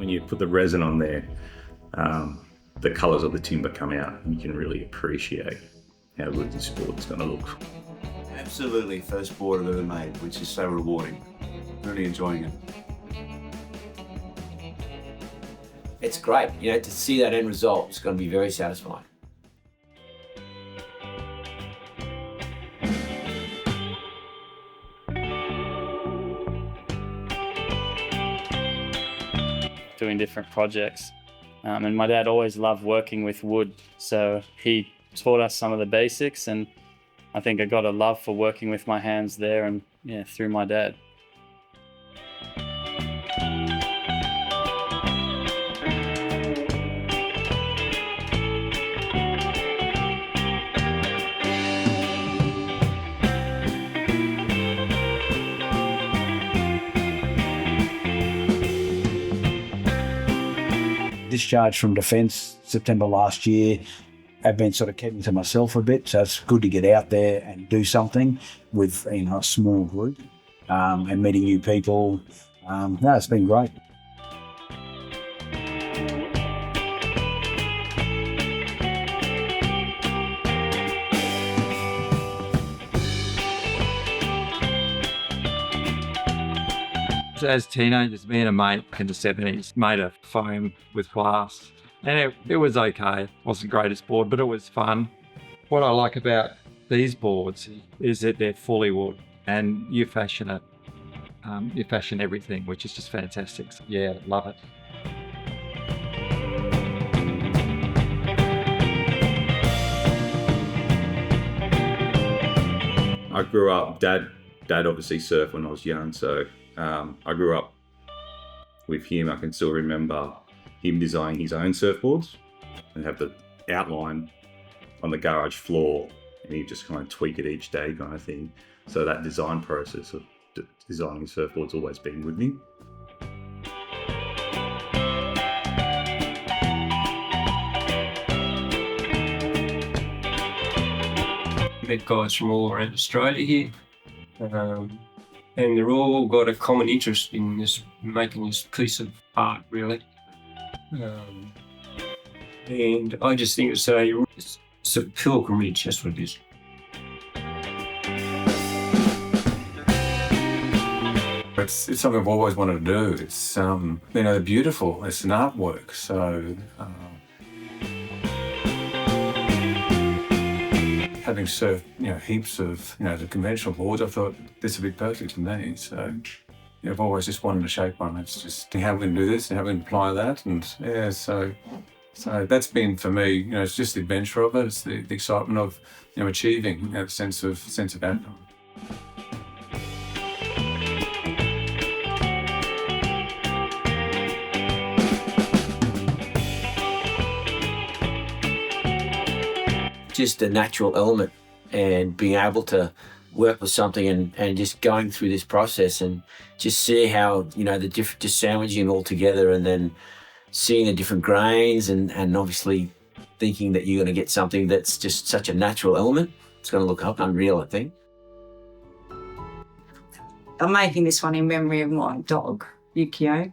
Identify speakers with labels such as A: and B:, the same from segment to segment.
A: when you put the resin on there, the colours of the timber come out and you can really appreciate how good this board's going to look.
B: Absolutely, first board I've ever made, which is so rewarding. Really enjoying it.
C: It's great, to see that end result. It's going to be very satisfying.
D: Doing different projects. And my dad always loved working with wood, so he taught us some of the basics, and I think I got a love for working with my hands there and through my dad.
E: Discharged from defence September last year. I've been sort of keeping to myself a bit, so it's good to get out there and do something with a small group and meeting new people. It's been great.
F: As teenagers, me and a mate in the 70s made a foam with glass, and it was okay. It wasn't the greatest board, but it was fun. What I like about these boards is that they're fully wood, and you fashion it. You fashion everything, which is just fantastic. So, yeah, love it.
A: I grew up, Dad obviously surfed when I was young, so I grew up with him. I can still remember him designing his own surfboards and have the outline on the garage floor, and he'd just kind of tweak it each day kind of thing. So that design process of designing surfboards always been with me.
G: Met guys from all around Australia here. And they're all got a common interest in this, making this piece of art, really. And I just think it's a pilgrimage, that's what it is.
B: It's something I've always wanted to do. It's beautiful. It's an artwork, so having surfed heaps of the conventional boards, I thought this would be perfect for me. So I've always just wanted to shape one. It's just how we can do this and how we can apply that, and so that's been for me. It's just the adventure of it. It's the excitement of achieving that sense of outcome.
C: Just a natural element, and being able to work with something and just going through this process and just see how the different, just sandwiching all together, and then seeing the different grains and obviously thinking that you're going to get something that's just such a natural element. It's going to look unreal, I think.
H: I'm making this one in memory of my dog, Yukio.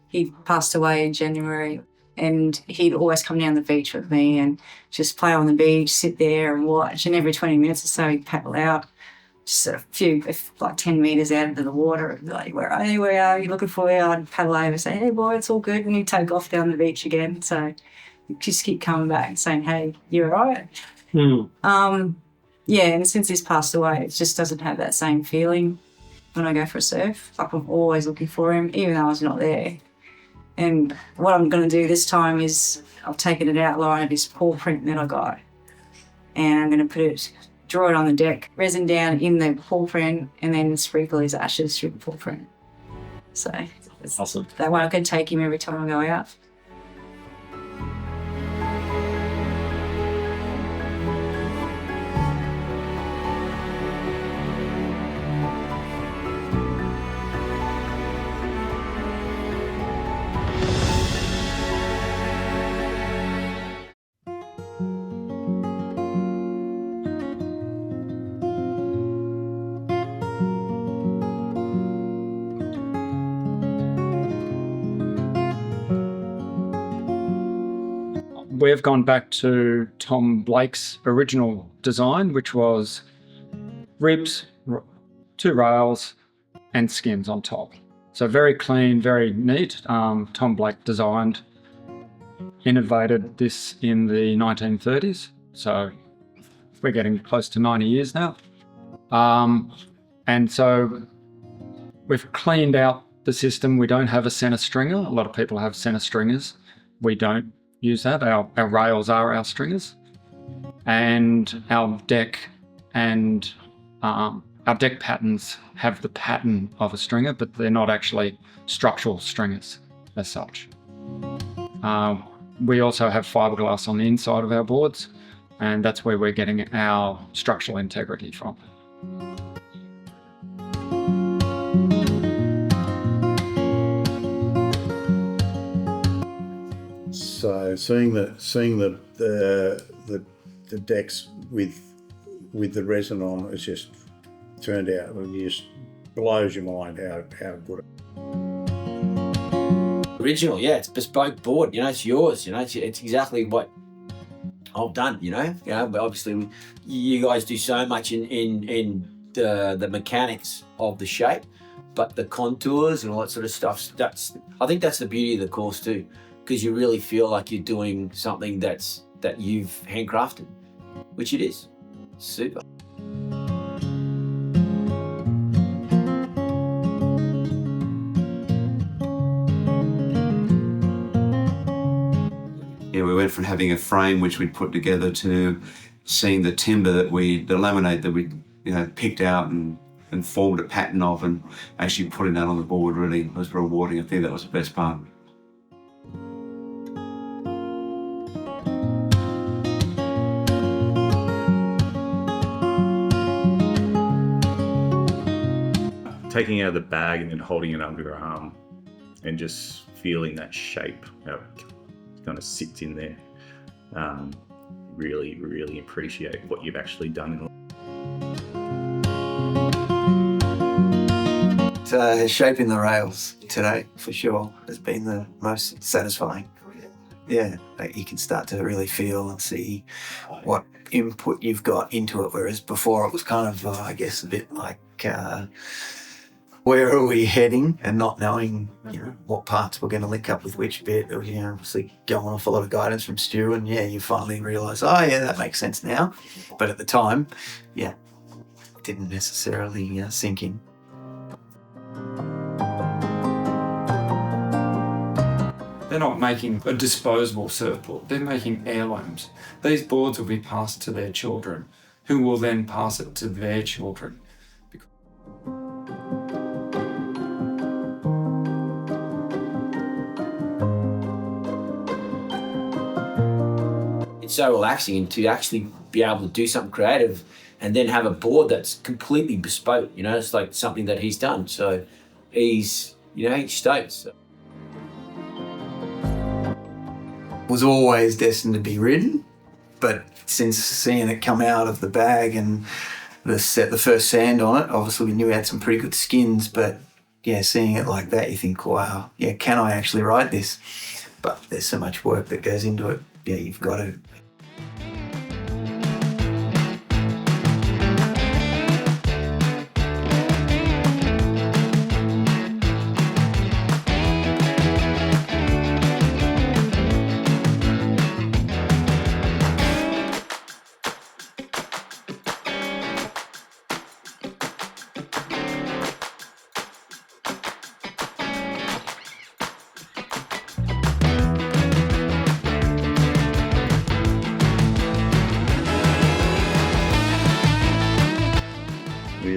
H: He passed away in January. And he'd always come down the beach with me and just play on the beach, sit there and watch. And every 20 minutes or so, he'd paddle out, just a few, like 10 metres out into the water. And be like, where are you? Where are you? Looking for you? I'd paddle over and say, hey, boy, it's all good. And he'd take off down the beach again. So just keep coming back and saying, hey, you all right? And since he's passed away, it just doesn't have that same feeling when I go for a surf. Like, I'm always looking for him, even though I was not there. And what I'm going to do this time is I've taken an outline of his paw print that I got, and I'm going to draw it on the deck, resin down in the paw print, and then sprinkle his ashes through the paw print. So it's awesome. That way I can take him every time I go out.
I: We've gone back to Tom Blake's original design, which was ribs, 2 rails, and skins on top. So very clean, very neat. Tom Blake innovated this in the 1930s. So we're getting close to 90 years now. And so we've cleaned out the system. We don't have a center stringer. A lot of people have center stringers. We don't use that. Our rails are our stringers. And our deck patterns have the pattern of a stringer, but they're not actually structural stringers as such. We also have fiberglass on the inside of our boards, and that's where we're getting our structural integrity from.
J: So seeing the decks with the resin on, it's just turned out, it just blows your mind how good.
C: Original, yeah, it's bespoke board. It's yours. It's exactly what I've done. But obviously you guys do so much in the mechanics of the shape, but the contours and all that sort of stuff. I think that's the beauty of the course too, because you really feel like you're doing something that you've handcrafted, which it is. Super.
K: Yeah, we went from having a frame which we'd put together to seeing the timber the laminate that we picked out and formed a pattern of, and actually putting that on the board really was rewarding. I think that was the best part.
A: Taking it out of the bag and then holding it under your arm and just feeling that shape, how it kind of sits in there. Really, really appreciate what you've actually done.
L: Shaping the rails today, for sure, has been the most satisfying. Yeah, you can start to really feel and see what input you've got into it, whereas before it was kind of, I guess, a bit like, where are we heading, and not knowing, what parts we're going to link up with which bit. Obviously going off a lot of guidance from Stu, and you finally realise, oh yeah, that makes sense now. But at the time, it didn't necessarily sink in.
I: They're not making a disposable surfboard, they're making heirlooms. These boards will be passed to their children, who will then pass it to their children.
C: It's so relaxing, and to actually be able to do something creative and then have a board that's completely bespoke, it's like something that he's done. So he's stoked. So.
L: Was always destined to be ridden, but since seeing it come out of the bag and the first sand on it, obviously we knew we had some pretty good skins, but seeing it like that, you think, wow, can I actually ride this? But there's so much work that goes into it. You've got to.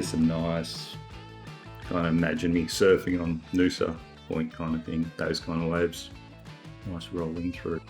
A: Some nice kind of imagine me surfing on Noosa Point kind of thing, those kind of waves, nice rolling through.